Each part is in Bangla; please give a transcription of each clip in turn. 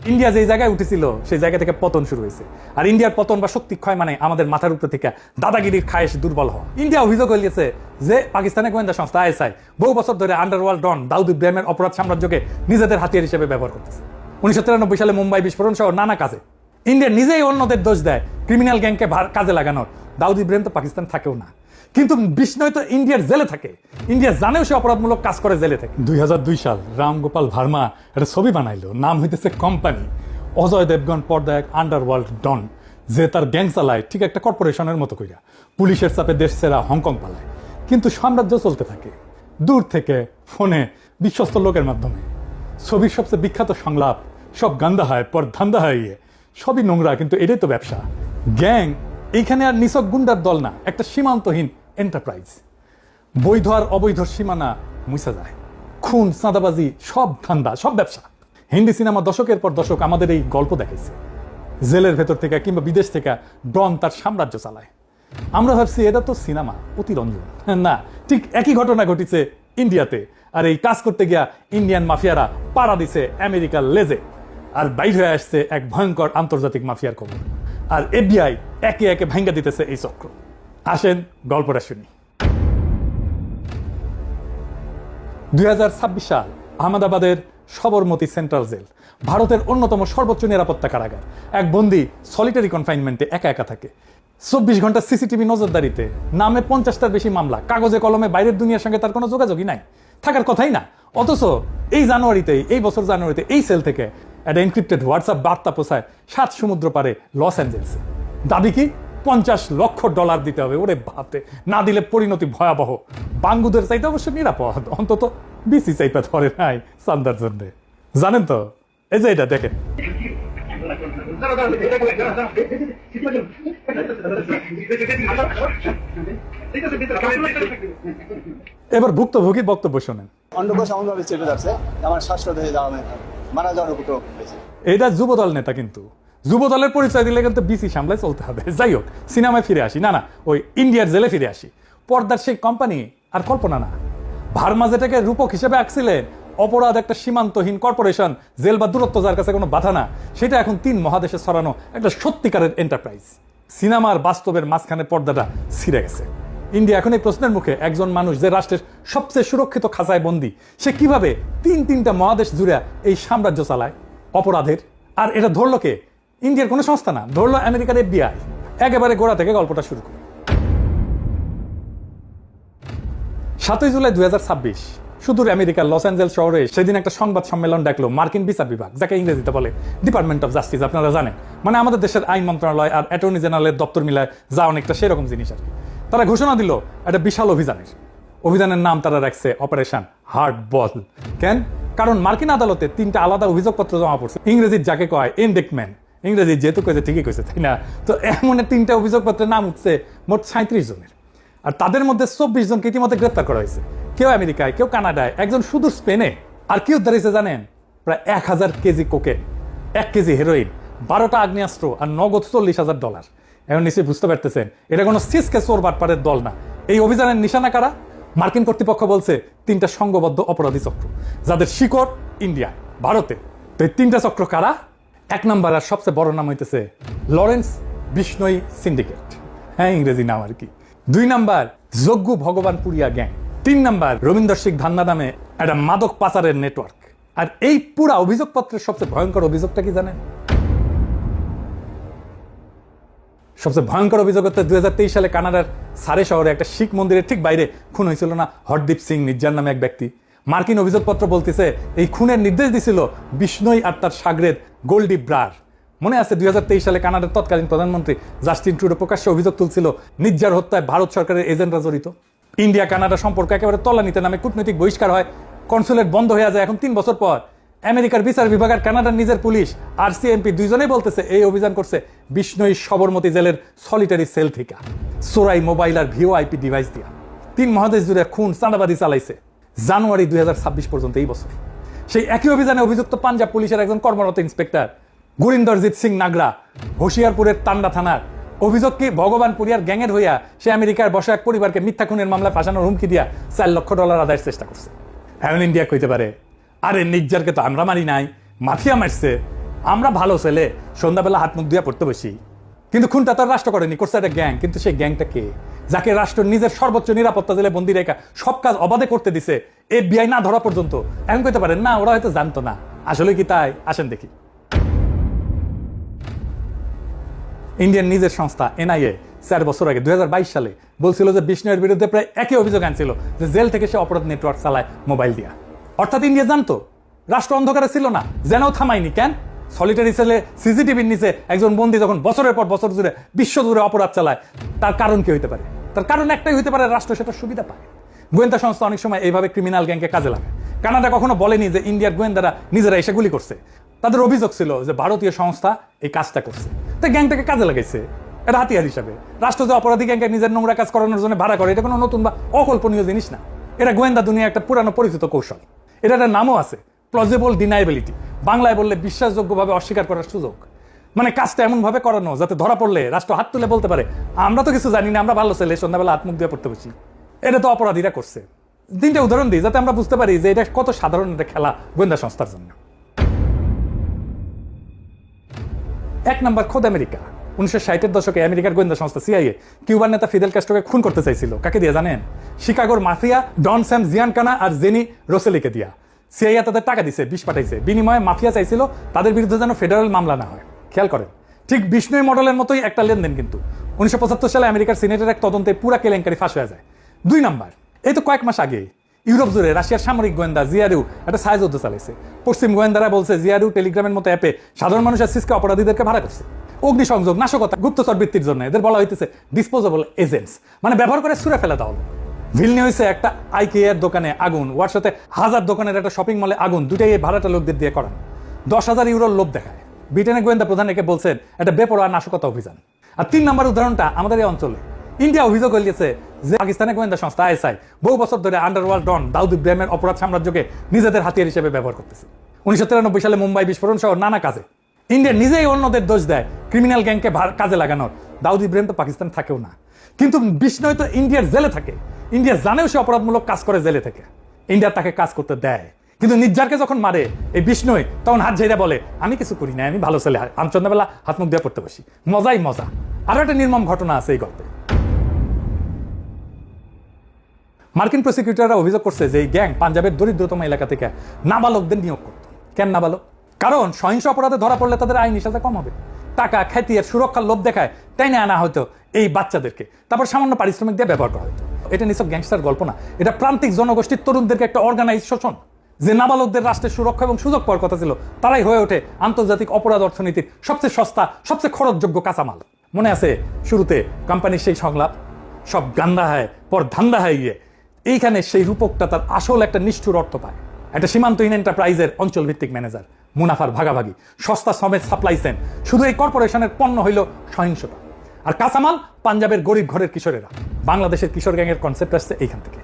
ইন্ডিয়া যে জায়গায় উঠেছিল সেই জায়গা থেকে পতন শুরু হয়েছে। আর ইন্ডিয়ার পতন বা শক্তি ক্ষয় মানে আমাদের মাথার উপর থেকে দাদাগিরির খায়েশ দুর্বল হওয়া। ইন্ডিয়া অভিযোগ হয়েছে যে পাকিস্তানের গোয়েন্দা সংস্থা আইএসআই বহু বছর ধরে আন্ডারওয়ার্ল্ড ডন দাউদ ইব্রাহিমের অপরাধ সাম্রাজ্যকে নিজেদের হাতিয়ার হিসেবে ব্যবহার করতেছে। 1993 সালে মুম্বাই বিস্ফোরণ সহ নানা কাজে ইন্ডিয়া নিজেই অন্যদের দোষ দেয় ক্রিমিনাল গ্যাংকে কাজে লাগানোর। দাউদ ইব্রাহিম তো পাকিস্তান থাকেও না, কিন্তু বিষ্ণয় তো ইন্ডিয়ার জেলে থাকে। ইন্ডিয়া জানেও সে অপরাধমূলক কাজ করে জেলে থাকে। 2002 সাল রাম গোপাল ভার্মা একটা ছবি বানাইলো, নাম হইতেছে কোম্পানি। অজয় দেবগন পর্দায় এক আন্ডারওয়ার্ল্ড ডন যে তার গ্যাং চালায় ঠিক একটা কর্পোরেশনের মতো কইরা, পুলিশের চাপে দেশ ছেড়া হংকং পালায়। কিন্তু সাম্রাজ্য চলতে থাকে দূর থেকে ফোনে বিশ্বস্ত লোকের মাধ্যমে। ছবির সবচেয়ে বিখ্যাত সংলাপ, সব গান্দা হয় পর ধান্দা হয়, সবই নোংরা, কিন্তু এটাই তো ব্যবসা। গ্যাং এইখানে আর নিছক গুন্ডার দল না, একটা সীমান্তহীন এন্টারপ্রাইজ। বৈধ আর অবৈধ সীমানা মুছে যায়, খুন চাঁদাবাজি সব ধান্দা, সব ব্যবসা। হিন্দি সিনেমা দশকের পর দশক আমাদের এই গল্প দেখাইছে। জেলের ভেতর থেকে কিংবা বিদেশ থেকে ডন তার সাম্রাজ্য চালায়। আমরা ভাবছি এটা তো সিনেমা, অতিরঞ্জন। না, ঠিক একই ঘটনা ঘটিছে ইন্ডিয়াতে। আর এই কাজ করতে গিয়া ইন্ডিয়ান মাফিয়ারা পাড়া দিছে আমেরিকার লেজে। আর বাইর হয়ে আসছে এক ভয়ঙ্কর আন্তর্জাতিক মাফিয়ার খবর। আর এফবিআই একে একে ভাঙ্গা দিতেছে এই চক্র। আসেন গল্পটা শুনি। 2026 সাল, আহমেদাবাদের সবরমতী সেন্ট্রাল জেল, ভারতের অন্যতম সর্বোচ্চ নিরাপত্তা কারাগার। এক বন্দী সলিটারি কনফাইনমেন্টে একা একা থাকে। 24 ঘন্টা সিসিটিভি নজরদারিতে, নামে 50টার বেশি মামলা, কাগজে কলমে বাইরের দুনিয়ার সঙ্গে তার কোনো যোগাযোগই নাই, থাকার কথাই না। অথচ এই বছর জানুয়ারিতে এই সেল থেকে একটা এনক্রিপ্টেড হোয়াটসঅ্যাপ বার্তা পৌঁছায় 7 সমুদ্র পারে লস অ্যাঞ্জেলসে। দাবি কি? $50 লক্ষ দিতে হবে। ওরে বাপরে, না দিলে পরিণতি ভয়াবহ। বাঙ্গুদের চাইতে অবশ্য নিরাপদ, অন্তত বিসি চাইপা ধরে নাই চান্দার জন্য। জানেন তো, এই যে এটা দেখেন, এবার ভুক্তভোগীর বক্তব্য শোনেন। অন্ডকোষ এমনভাবে চেপে যাচ্ছে আমার শ্বাসকষ্ট হয়ে যাওয়া মারা যাওয়ার উপক্রম হয়েছে। এটা যুবদল নেতা, কিন্তু যুবদলের পরিচয় দিলে কিন্তু বিসি সামলায় চলতে হবে। যাই হোক, সিনেমায় ফিরে আসি। না, ওই ইন্ডিয়ার জেলে ফিরে আসি। পর্দার সেই কোম্পানি আর কল্পনা না। ভার্মা যেটাকে রূপক হিসেবে আঁকছিলেন, অপরাধ একটা সীমান্তহীন কর্পোরেশন, জেল বা দূরত্ব যার কাছে কোনো বাধা না, সেটা এখন 3 মহাদেশে ছড়ানো একটা সত্যিকারের এন্টারপ্রাইজ। সিনেমার বাস্তবের মাঝখানে পর্দাটা ছিঁড়ে গেছে। ইন্ডিয়া এখন এই প্রশ্নের মুখে, একজন মানুষ যে রাষ্ট্রের সবচেয়ে সুরক্ষিত খাঁচায় বন্দী, সে কিভাবে 3টা মহাদেশ জুড়ে এই সাম্রাজ্য চালায় অপরাধের। আর এটা ধরলো কে? ইন্ডিয়ার কোনো সংস্থা না, ধরলো আমেরিকার এফবিআই। একেবারে গোড়া থেকে গল্পটা শুরু করি। 7 জুলাই 2026 সুদূর আমেরিকার লস অ্যাঞ্জেলস শহরে সেদিন একটা সংবাদ সম্মেলন ডাকলো মার্কিন বিচার বিভাগ, যাকে ইংরেজিতে বলে ডিপার্টমেন্ট অফ জাস্টিস। আপনারা জানেন, মানে আমাদের দেশের আইন মন্ত্রণালয় আর অ্যাটর্নি জেনারেলের দপ্তর মিলায় যা অনেকটা সেরকম জিনিস আর কি। তারা ঘোষণা দিল একটা বিশাল অভিযানের নাম তারা রাখছে অপারেশন হার্ড বল। কেন? কারণ মার্কিন আদালতে 3টা আলাদা অভিযোগপত্র জমা পড়ছে। ইংরেজির যাকে কয় ইনডেক্টমেন্ট, ইংরেজি যেহেতু কয়েছে ঠিকই কইছে, তাই না? তো এমন 3টা অভিযোগপত্রের নাম উঠছে মোট 37 জনের। আর তাদের মধ্যে 24 জনকে ইতিমধ্যে গ্রেপ্তার করা হয়েছে। কেউ আমেরিকায়, কেউ কানাডায়, একজন শুধু স্পেনে। আর কি উদ্ধার হয়েছে জানেন? প্রায় 1000 কেজি কোকেন, 1 কেজি হেরোইন, 12টা আগ্নেয়াস্ত্র আর নগদ $40,000। এখন নিশ্চয়ই বুঝতে পারতেছেন, এটা কোনো সিসকে চোর বাটপারের দল না। এই অভিযানের নিশানা কারা? মার্কিন কর্তৃপক্ষ বলছে 3টা সংঘবদ্ধ অপরাধী চক্র, যাদের শিকড় ইন্ডিয়া, ভারতে। তো এই 3টা চক্র কারা? 1 নাম্বার আর সবচেয়ে বড় নাম হইতেছে লরেন্স বিষ্ণই সিন্ডিকেট। হ্যাঁ, ইংরেজি নাম আর কি। 2 number Jaggu Bhagwanpuria gang. 3 number Rabindra Singh Dhanna নামে একটা মাদক পাচারের নেটওয়ার্ক। আর এই পুরা অভিযোগপত্রের সবচেয়ে ভয়ঙ্কর অভিযোগটা কি জানেন? সবচেয়ে ভয়ঙ্কর অভিযোগ হচ্ছে 2023 সালে কানাডার সারে শহরে একটা শিখ মন্দিরের ঠিক বাইরে খুন হয়েছিল না হরদীপ সিং নির্জার নামে এক ব্যক্তি। মার্কিন অভিযোগপত্র বলতেছে এই খুনের নির্দেশ দিছিল বিষ্ণই আর তার সাগরেদ গোল্ডি ব্রার। মনে আছে 2023 সালে কানাডার তৎকালীন প্রধানমন্ত্রী জাস্টিন ট্রুডো প্রকাশ্যে অভিযোগ তুলছিল নির্জার হত্যায় ভারত সরকারের এজেন্টরা জড়িত। ইন্ডিয়া কানাডা সম্পর্ক একেবারে তলানিতে নামে কূটনৈতিক বহিষ্কার হয়, কনসুলেট বন্ধ হয়ে যায়। এখন 3 বছর পর আমেরিকার বিচার বিভাগ আর কানাডার নিজের পুলিশ আর সিএমপি দুইজনেই বলতেছে এই অভিযান করছে বিষ্ণই সবরমতী জেলের সলিটারি সেল থেকে, চোরাই মোবাইল আর ভিওআইপি ডিভাইস দিয়া 3 মহাদেশ জুড়ে খুন চাঁদাবাদি চালাইছে জানুয়ারি 2026 পর্যন্ত এই বছর। সেই একই অভিযানে অভিযুক্ত পাঞ্জাব পুলিশের একজন কর্মরত ইন্সপেক্টর গুরিন্দরজিৎ সিং নাগরা, হোশিয়ারপুরের তান্ডা থানার। অভিযোগ কি ভগবানপুরিয়ার গ্যাংয়ের হইয়া সে আমেরিকার বসা এক পরিবারকে মিথ্যা খুনের মামলায় ফাঁসানোর হুমকি দিয়া $4 লক্ষ আদায়ের চেষ্টা করছে। এখন ইন্ডিয়া কইতে পারে আরে নির্জারকে তো আমরা মারি নাই, মাফিয়া মারছে। আমরা ভালো ছেলে, সন্ধ্যাবেলা হাত মুখ দিয়ে পড়তে বসি, কিন্তু খুনটা তার রাষ্ট্র করেনি, করছে একটা গ্যাং। কিন্তু সেই গ্যাংটা কে? যাকে রাষ্ট্র নিজের সর্বোচ্চ নিরাপত্তা জেলে বন্দি রেখা সব কাজ অবাধে করতে দিছে, FBI না ধরা পর্যন্ত। এখন কইতে পারেন না ওরা হয়তো জানতো না, আসলে কি তাই? আসেন দেখি। ইন্ডিয়ান নিজের সংস্থা NIA 4 বছর আগে 2022 সালে বলছিল যে বিষ্ণুয়ের বিরুদ্ধে প্রায় একই অভিযোগ আনছিল যে জেল থেকে সে অপরাধ নেটওয়ার্ক চালায় মোবাইল দিয়া। অর্থাৎ ইন্ডিয়া জানতো, রাষ্ট্র অন্ধকারে ছিল না, যেন থামায়নি। কেন? সলিটারি সেলে CCTVর নিচে একজন বন্দী যখন বছরের পর বছর জুড়ে বিশ্ব জুড়ে অপরাধ চালায়, তার কারণ কি হইতে পারে? তার কারণ একটাই হইতে পারে, রাষ্ট্র সেটা সুবিধা পায়। গোয়েন্দা সংস্থা অনেক সময় এইভাবে ক্রিমিনাল গ্যাংকে কাজে লাগায়। কানাডা কখনো বলেনি যে ইন্ডিয়ার গোয়েন্দারা নিজেরা এসে গুলি করছে। তাদের অভিযোগ ছিল যে ভারতীয় সংস্থা এই কাজটা করছে, তাই গ্যাংটাকে কাজে লাগাইছে এটা হাতিয়ার হিসাবে। রাষ্ট্র যে অপরাধী গ্যাংকে নিজের নোংরা কাজ করানোর জন্য ভাড়া করে, এটা কোনো নতুন বা অকল্পনীয় জিনিস না। এটা গোয়েন্দা দুনিয়া একটা পুরানো পরিচিত কৌশল। এটা একটা নামও আছে, প্লজিবল ডিনাইবিলিটি। বাংলায় বললে বিশ্বাসযোগ্যভাবে অস্বীকার করার সুযোগ। মানে কাজটা এমন ভাবে করানো যাতে ধরা পড়লে রাষ্ট্র হাত তুলে বলতে পারে আমরা তো কিছু জানি না, আমরা ভালো ছেলে, সন্ধ্যাবেলা হাত মুখ দিয়ে পড়তে বসি। এটা তো অপরাধীরা করছে। 3টা উদাহরণ দিই যাতে আমরা বুঝতে পারি যে এটা কত সাধারণ একটা খেলা গোয়েন্দা সংস্থার জন্য। 1 নম্বর, খোদ আমেরিকা। 1960-এর দশকে আমেরিকার গোয়েন্দা সংস্থা CIA কিউবার নেতা ফিদেল ক্যাস্ট্রোকে খুন করতে চাইছিল। কাকে দিয়ে জানেন? শিকাগোর মাফিয়া ডন স্যাম জিয়ানকানা আর জেনি রোসেলিকে দিয়া। CIA তাদের টাকা দিছে, বিষ পাঠাইছে, বিনিময়ে মাফিয়া চাইছিল তাদের বিরুদ্ধে যেন ফেডারেল মামলা না হয়। খেয়াল করেন, ঠিক বিষ্ণুই মডেলের মতোই একটা লেনদেন। কিন্তু 1975 সালে আমেরিকার সিনেটের এক তদন্তে পুরা কেলেঙ্কারি ফাঁস হয়ে যায়। 2 নম্বর, এই তো কয়েক মাস আগে ইউরোপ জুড়ে রাশিয়ার সামরিক গোয়েন্দা জিআরইউ একটা ছায়াযুদ্ধ চালাইছে। পশ্চিম গোয়েন্দারা বলছে জিআরইউ টেলিগ্রামের মতো অ্যাপে সাধারণ মানুষের সিসকে অপরাধীদেরকে ভাড়া করছে অগ্নিসংযোগ, নাশকতা, গুপ্তচর বৃত্তির জন্য। এদের বলা হইতেছে ডিসপোজেবল এজেন্টস, মানে ব্যবহার করে ছুঁড়ে ফেলে দেওয়া হলো। ভিলনি হয়েছে একটা IKEA দোকানে আগুন, ওয়ার্সাতে 1000 দোকানের একটা শপিং মলে আগুন, দুটাই এই ভাড়াটা লোকদের দিয়ে করানো। 10,000 ইউরোর লোভ দেখায়। ব্রিটেনের গোয়েন্দা প্রধান একে বলছেন এটা বেপরোয়া নাশকতা অভিযান। আর 3 নম্বর উদাহরণটা আমাদের এই অঞ্চলে। ইন্ডিয়া অভিযোগ হয়েছে যে পাকিস্তানের গোয়েন্দা সংস্থা ISI বহু বছর ধরে আন্ডারওয়ার্ল্ড ডন দাউদ ইব্রাহিমের অপরাধ সাম্রাজ্যকে নিজেদের হাতিয়ার হিসেবে ব্যবহার করতেছে। 1993 সালে মুম্বাই বিস্ফোরণ সহ নানা কাজে ইন্ডিয়া নিজেই অন্যদের দোষ দেয় ক্রিমিনাল গ্যাংকে কাজে লাগানোর। দাউদ ইব্রাহিম তো পাকিস্তান থাকেও না, কিন্তু বিষ্ণয় তো ইন্ডিয়ার জেলে থাকে। ইন্ডিয়া জানেও সে অপরাধমূলক কাজ করে জেলে থেকে, ইন্ডিয়া তাকে কাজ করতে দেয়। কিন্তু নির্জারকে যখন মারে এই বিষ্ণয়, তখন হাত ঝেড়ে বলে আমি কিছু করি না, আমি ভালো ছেলে, আমি সন্ধ্যাবেলা হাত মুখ দিয়ে পড়তে বসি। মজাই মজা। আরো একটা নির্মম ঘটনা আছে এই গল্পে। মার্কিন প্রসিকিউটররা অভিযোগ করছে যে এই গ্যাং পাঞ্জাবের দরিদ্রতম এলাকা থেকে নাবালকদের নিয়োগ করত। কেন নাবালক? কারণ সহিংস অপরাধে ধরা পড়লে তাদের আইনি সাজা কম হবে। টাকা, খ্যাতি আর সুরক্ষার লোভ দেখায় তাই না আনা হয়তো এই বাচ্চাদেরকে, তারপর সামান্য পারিশ্রমিক দিয়ে ব্যবহার করা হতো। এটা নিছক গ্যাংস্টার গল্প না, এটা প্রান্তিক জনগোষ্ঠীর তরুণদেরকে একটা অর্গানাইজ শোষণ। যে নাবালকদের রাষ্ট্রের সুরক্ষা এবং সুযোগ পাওয়ার কথা ছিল, তারাই হয়ে ওঠে আন্তর্জাতিক অপরাধ অর্থনীতির সবচেয়ে সস্তা, সবচেয়ে খরচযোগ্য কাঁচামাল। মনে আছে শুরুতে কোম্পানির সেই সংলাপ, সব গান্দা হয় পর ধান্দা হয় গিয়ে। এইখানে সেই রূপকটা তার আসল একটা নিষ্ঠুর অর্থ পায়। একটা সীমান্তহীন এন্টারপ্রাইজের অঞ্চল ভিত্তিক ম্যানেজার, মুনাফার ভাগাভাগি, সস্তা সমেত সাপ্লাই চেন। শুধু এই কর্পোরেশনের পণ্য হইল সহিংসতা, আর কাঁচামাল পাঞ্জাবের গরিব ঘরের কিশোরেরা। বাংলাদেশের কিশোর গ্যাংয়ের কনসেপ্ট আসছে এইখান থেকে।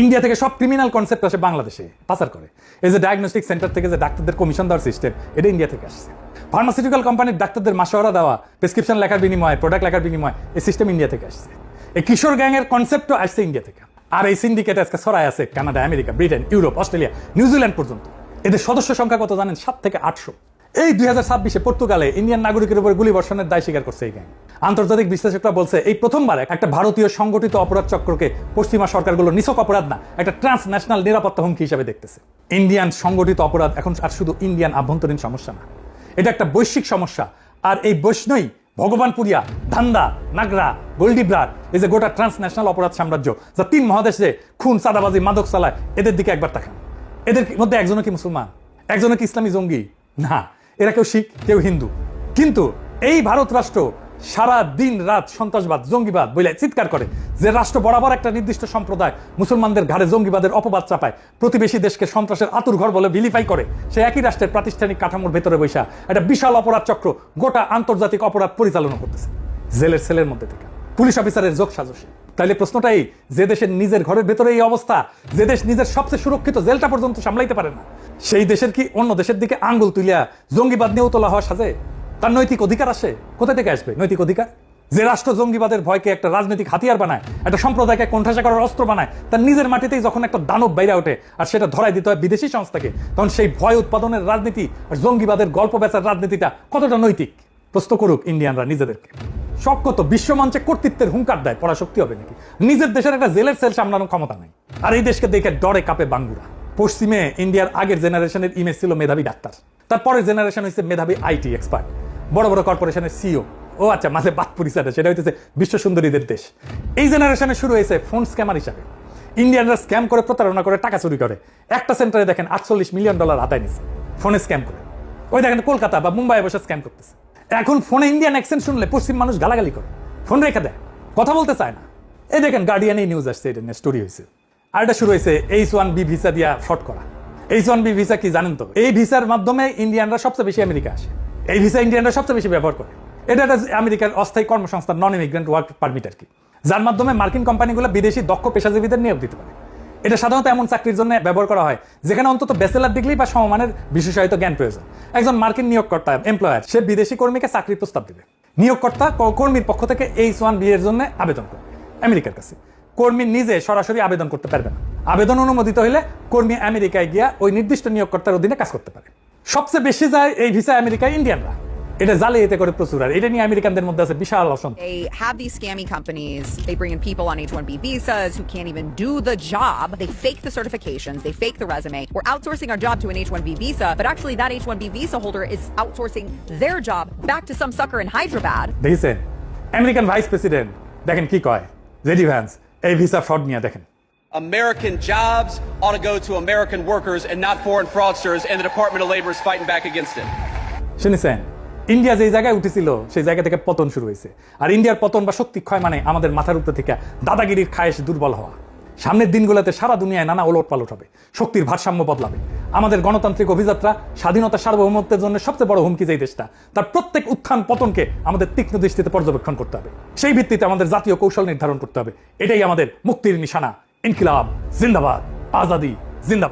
ইন্ডিয়া থেকে সব ক্রিমিনাল কনসেপ্ট আসে বাংলাদেশে পাচার করে। এই যে ডায়াগনস্টিক সেন্টার থেকে যে ডাক্তারদের কমিশন দেওয়ার সিস্টেম, এটা ইন্ডিয়া থেকে আসছে। ফার্মাসিউটিক্যাল কোম্পানির ডাক্তারদের মাসোয়ারা দেওয়া, প্রেসক্রিপশন লেখার বিনিময়ে, প্রোডাক্ট লেখার বিনিময়ে, এই সিস্টেম ইন্ডিয়া থেকে আসছে। এই কিশোর গ্যাংয়ের কনসেপ্টও আসছে ইন্ডিয়া থেকে। আর এই সিন্ডিকেট আজকে ছড়ায় আছে Canada, America, Britain, Europe, Australia, New Zealand পর্যন্ত। এদের সদস্য সংখ্যা কত জানেন? 7 থেকে 800। এই 2026-এ পর্তুগালে ইন্ডিয়ান নাগরিকের উপর গুলি বর্ষণের দায় স্বীকার করছে এই গ্যাং। আন্তর্জাতিক বিশ্লেষকরা বলছে এই প্রথমবার একটা ভারতীয় সংগঠিত অপরাধ চক্রকে পশ্চিমা সরকারগুলো নিছক অপরাধ না, একটা ট্রান্সন্যাশনাল নিরাপত্তা হুমকি হিসেবে দেখতেছে। ইন্ডিয়ান সংগঠিত অপরাধ এখন আর শুধু ইন্ডিয়ান আভ্যন্তরীণ সমস্যা না, এটা একটা বৈশ্বিক সমস্যা। আর এই বৈষ্ণই ভগবানপুরিয়া, ধান্দা, নাগরা, গোল্ডিব্রার, এই যে গোটা ট্রান্সন্যাশনাল অপরাধ সাম্রাজ্য যা 3 মহাদেশে খুন, চাঁদাবাজি, মাদক চালায়, এদের দিকে একবার তাকান। এদের মধ্যে একজনও কি মুসলমান? একজনও কি ইসলামী জঙ্গি? না, এরা কেউ শিখ, কেউ হিন্দু। কিন্তু এই ভারত রাষ্ট্র সারা দিন রাত সন্ত্রাসবাদ, জঙ্গিবাদ বলে চিৎকার করে। যে রাষ্ট্র বরাবর একটা নির্দিষ্ট সম্প্রদায় মুসলমানদের ঘাড়ে জঙ্গিবাদের অপবাদ চাপায়, প্রতিবেশী দেশকে সন্ত্রাসের আতুরঘর বলে ভিলিফাই করে, সে একই রাষ্ট্রের প্রাতিষ্ঠানিক কাঠামোর ভেতরে বৈশা একটা বিশাল অপরাধ চক্র গোটা আন্তর্জাতিক অপরাধ পরিচালনা করতেছে জেলের সেলের মধ্যে থেকে, পুলিশ অফিসারের যোগ সাজসে। তাইলে প্রশ্নটাই, যে দেশের নিজের ঘরের ভেতরে এই অবস্থা, যে দেশ নিজের সবচেয়ে সুরক্ষিত জেলটা পর্যন্ত সামলাইতে পারে না, সেই দেশের কি অন্য দেশের দিকে আঙ্গুল তুলিয়া জঙ্গিবাদ নিয়েও তোলা হওয়া সাজে? তার নৈতিক অধিকার আসে কোথা থেকে? আসবে নৈতিক অধিকার? যে রাষ্ট্র জঙ্গিবাদের ভয়কে একটা রাজনৈতিক হাতিয়ার বানায়, একটা সম্প্রদায়কে কোণঠাসা করার অস্ত্র বানায়, তার নিজের মাটিতেই যখন একটা দানব বাইরে ওঠে আর সেটা ধরাই দিতে হয় বিদেশি সংস্থাকে, তখন সেই ভয় উৎপাদনের রাজনীতি আর জঙ্গিবাদের গল্প বেচার রাজনীতিটা কতটা নৈতিক? প্রশ্ন করুক ইন্ডিয়ানরা নিজেদেরকে। শক্ত বিশ্বমঞ্চে কর্তৃত্বের হুঙ্কার দেয়, পরাশক্তি হবে নাকি? নিজের দেশের একটা জেলের সেল সামলানোর ক্ষমতা নাই। আর এই দেশকে দেখে ডরে কাঁপে বাঙ্গুরা। পশ্চিমে ইন্ডিয়ার আগের জেনারেশনের ইমেজ ছিল মেধাবী ডাক্তার, তারপরের জেনারেশন হচ্ছে মেধাবী আইটি এক্সপার্ট, বড় বড় কর্পোরেশনের সিও। ও আচ্ছা, মাঝে বাদ পরিচয়, সেটা হইতেছে বিশ্ব সুন্দরীদের দেশ। এই জেনারেশনে শুরু হয়েছে ফোন স্ক্যামার হিসাবে। ইন্ডিয়ানরা স্ক্যাম করে, প্রতারণা করে, টাকা চুরি করে। একটা সেন্টারে দেখেন $48 মিলিয়ন হাতায় নিচ্ছে ফোনে স্ক্যাম করে। ওই দেখেন কলকাতা বা মুম্বাই বসে স্ক্যাম করতেছে। এখন ফোনে ইন্ডিয়ান অ্যাকসেন্ট শুনলে পশ্চিম মানুষ গালাগালি করে, ফোন রেখে দেয়, কথা বলতে চায় না। এই দেখেন গার্ডিয়ান এই নিউজ আসছে, এটা নিয়ে স্টোরি হয়েছে। আর এটা শুরু হয়েছে H1B ভিসা দিয়া ফ্রড করা। H1B ভিসা কি জানেন তো? এই ভিসার মাধ্যমে ইন্ডিয়ানরা সবচেয়ে বেশি আমেরিকা আসে। এই ভিসা ইন্ডিয়ানরা সবচেয়ে বেশি ব্যবহার করে। এটা একটা আমেরিকার অস্থায়ী কর্মসংস্থান, নন ইমিগ্রেন্ট ওয়ার্ক পারমিট আর কি, যার মাধ্যমে মার্কিন কোম্পানিগুলো বিদেশি দক্ষ পেশাজীবীদের নিয়োগ দিতে পারে। এটা সাধারণত এমন চাকরির জন্য ব্যবহার করা হয় যেখানে অন্তত ব্যাচেলার ডিগ্রি বা সমমানের বিশেষায়িত জ্ঞান প্রয়োজন। একজন মার্কিন নিয়োগকর্তা, এমপ্লয়ার, সে বিদেশি কর্মীকে চাকরির প্রস্তাব দেবে। নিয়োগকর্তা কর্মীর পক্ষ থেকে H1B এর জন্য আবেদন করে আমেরিকার কাছে। কর্মী নিজে সরাসরি আবেদন করতে পারবে না। আবেদন অনুমোদিত হলে কর্মী আমেরিকায় গিয়া ওই নির্দিষ্ট নিয়োগকর্তার অধীনে কাজ করতে পারে। সবচেয়ে বেশি যায় এই ভিসা আমেরিকায় ইন্ডিয়ানরা। এটা জালিয়াতি করে প্রচুর, আর এটা নিয়ে আমেরিকানদের মধ্যে আছে বিশাল অসন্তোষ। They have these scammy companies. They bring in people on H-1B visas who can't even do the job. They fake the certifications. They fake the resume. We're outsourcing our job to an H-1B visa, but actually that H-1B visa holder is outsourcing their job back to some sucker in Hyderabad. দেখেছেন আমেরিকান ভাইস প্রেসিডেন্ট, দেখেন কি কয় জেডি ভ্যান্স এই ভিসা ফ্রড নিয়ে। দেখেন, American jobs ought to go to American workers and not foreign fraudsters, and the Department of Labor is fighting back against it. শুনেছেন ইন্ডিয়া যেই জায়গায় উঠেছিল সেই জায়গা থেকে পতন শুরু হয়েছে। আর ইন্ডিয়ার পতন বা শক্তি ক্ষয় মানে আমাদের মাথার উপর থেকে দাদাগিরির খায়েশ দুর্বল হওয়া। সামনের দিনগুলোতে সারা দুনিয়ায় নানা ওলট পালট হবে, শক্তির ভারসাম্য বদলাবে। আমাদের গণতান্ত্রিক অভিযাত্রা, স্বাধীনতা, সার্বভৌমত্বের জন্য সবচেয়ে বড় হুমকি যেই দেশটা, তার প্রত্যেক উত্থান পতনকে আমাদের তীক্ষ্ণ দৃষ্টিতে পর্যবেক্ষণ করতে হবে। সেই ভিত্তিতে আমাদের জাতীয় কৌশল নির্ধারণ করতে হবে। এটাই আমাদের মুক্তির নিশানা। ইনকিলাব জিন্দাবাদ, আজাদি জিন্দাবাদ।